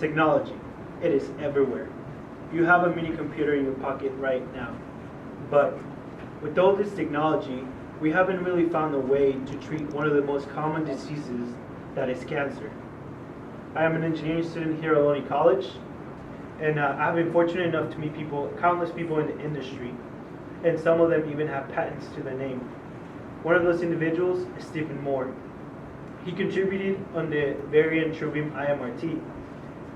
Technology. It is everywhere. You have a mini computer in your pocket right now. But with all this technology, we haven't really found a way to treat one of the most common diseases, that is cancer. I am an engineering student here at Ohlone College, and I've been fortunate enough to meet countless people in the industry, and some of them even have patents to their name. One of those individuals is Stephen Moore. He contributed on the Varian Truebeam IMRT.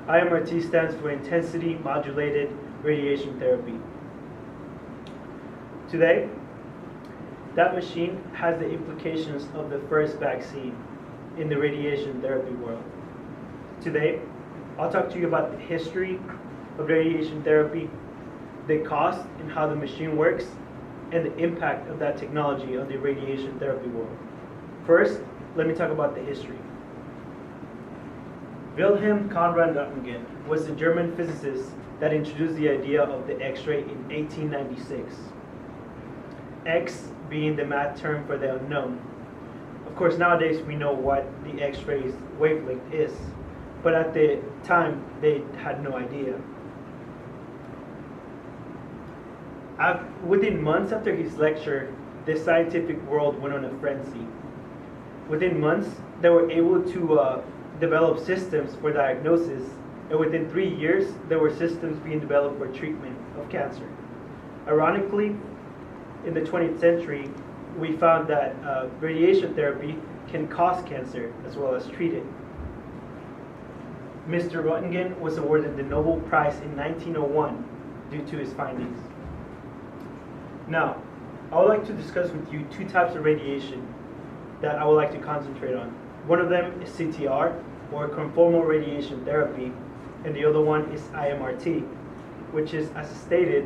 IMRT stands for Intensity Modulated Radiation Therapy. Today, that machine has the implications of the first vaccine in the radiation therapy world. Today, I'll talk to you about the history of radiation therapy, the cost and how the machine works, and the impact of that technology on the radiation therapy world. First, let me talk about the history. Wilhelm Conrad Röntgen was a German physicist that introduced the idea of the X-ray in 1896. X being the math term for the unknown. Of course, nowadays we know what the X-ray's wavelength is, but at the time they had no idea. Within months after his lecture, the scientific world went on a frenzy. Within months, they were able to develop systems for diagnosis, and within 3 years, there were systems being developed for treatment of cancer. Ironically, in the 20th century, we found that radiation therapy can cause cancer as well as treat it. Mr. Röntgen was awarded the Nobel Prize in 1901 due to his findings. Now, I would like to discuss with you two types of radiation that I would like to concentrate on. One of them is CTR, or conformal radiation therapy, and the other one is IMRT, which is, as stated,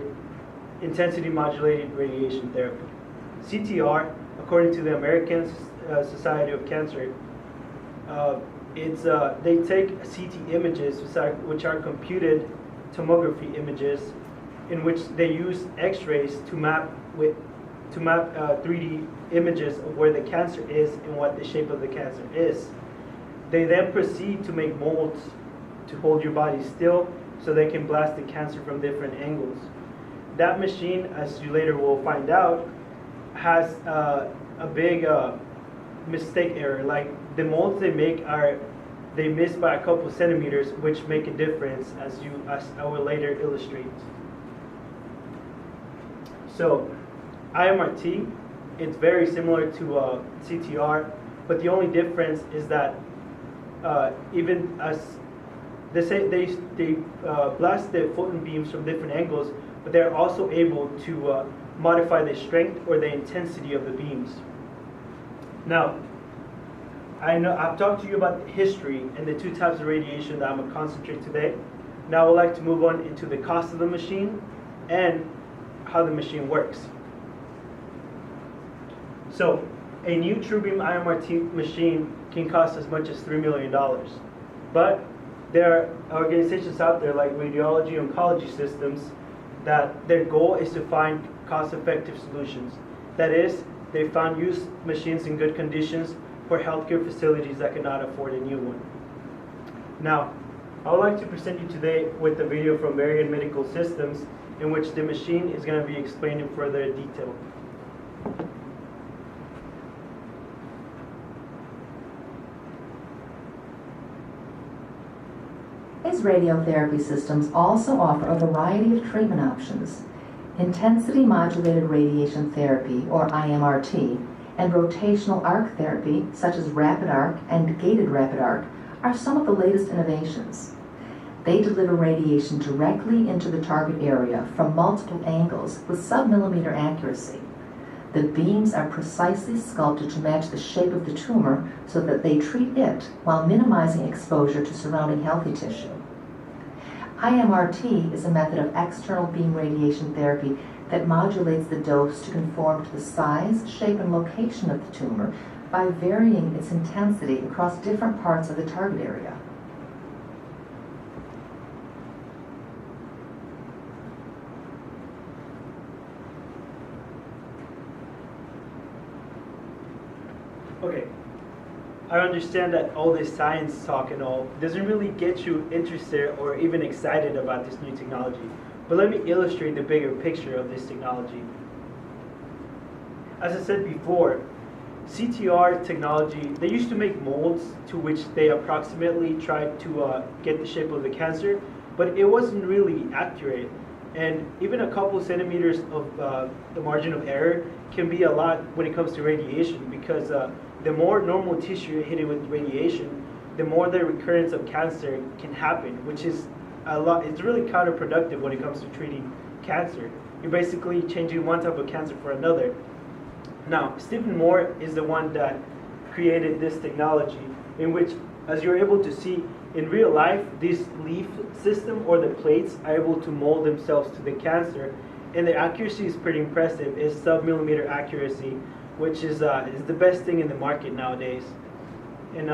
intensity modulated radiation therapy. CTR, according to the American Society of Cancer, they take CT images, which are computed tomography images, in which they use X-rays to map 3D images of where the cancer is and what the shape of the cancer is. They then proceed to make molds to hold your body still so they can blast the cancer from different angles. That machine, as you later will find out, has a big mistake error. Like the molds they make they miss by a couple centimeters, which make a difference, as I will later illustrate. So, IMRT, it's very similar to CTR, but the only difference is that even as they blast the photon beams from different angles, but they're also able to modify the strength or the intensity of the beams. Now, I know I've talked to you about history and the two types of radiation that I'm going to concentrate today. Now I would like to move on into the cost of the machine and how the machine works. So, a new Truebeam IRMT machine can cost as much as $3 million. But there are organizations out there like radiology oncology systems that their goal is to find cost-effective solutions. That is, they found used machines in good conditions for healthcare facilities that cannot afford a new one. Now, I would like to present you today with a video from Varian Medical Systems in which the machine is going to be explained in further detail. These radiotherapy systems also offer a variety of treatment options. Intensity modulated radiation therapy, or IMRT, and rotational arc therapy, such as rapid arc and gated rapid arc, are some of the latest innovations. They deliver radiation directly into the target area from multiple angles with sub-millimeter accuracy. The beams are precisely sculpted to match the shape of the tumor so that they treat it while minimizing exposure to surrounding healthy tissue. IMRT is a method of external beam radiation therapy that modulates the dose to conform to the size, shape, and location of the tumor by varying its intensity across different parts of the target area. Okay, I understand that all this science talk and all doesn't really get you interested or even excited about this new technology. But let me illustrate the bigger picture of this technology. As I said before, CTR technology, they used to make molds to which they approximately tried to get the shape of the cancer, but it wasn't really accurate. And even a couple centimeters of the margin of error can be a lot when it comes to radiation, because the more normal tissue you're hitting with radiation, the more the recurrence of cancer can happen, which is a lot. It's really counterproductive when it comes to treating cancer. You're basically changing one type of cancer for another. Now, Stephen Moore is the one that created this technology, in which, as you're able to see in real life, this leaf system or the plates are able to mold themselves to the cancer, and the accuracy is pretty impressive. It's sub-millimeter accuracy, which is the best thing in the market nowadays. And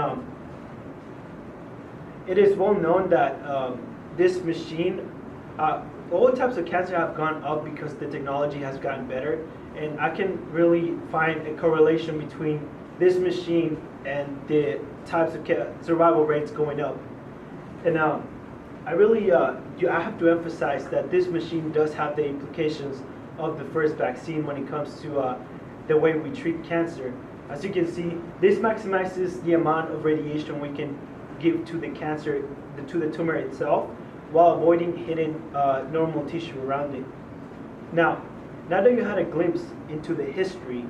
it is well known that this machine, all types of cancer have gone up because the technology has gotten better, and I can really find a correlation between this machine and the types of survival rates going up. And I really, I have to emphasize that this machine does have the implications of the first vaccine when it comes to the way we treat cancer. As you can see, this maximizes the amount of radiation we can give to the cancer, to the tumor itself, while avoiding hitting normal tissue around it. Now that you had a glimpse into the history,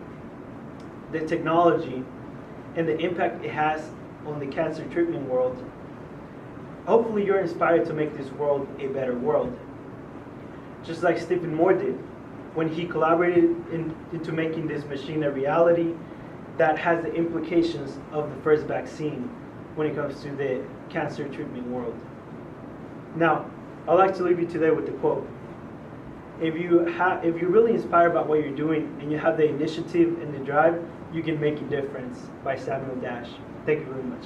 the technology, and the impact it has on the cancer treatment world, hopefully you're inspired to make this world a better world. Just like Stephen Moore did when he collaborated into making this machine a reality that has the implications of the first vaccine when it comes to the cancer treatment world. Now, I'd like to leave you today with the quote. If you're really inspired about what you're doing and you have the initiative and the drive, you can make a difference, by Samuel Dash. Thank you very much.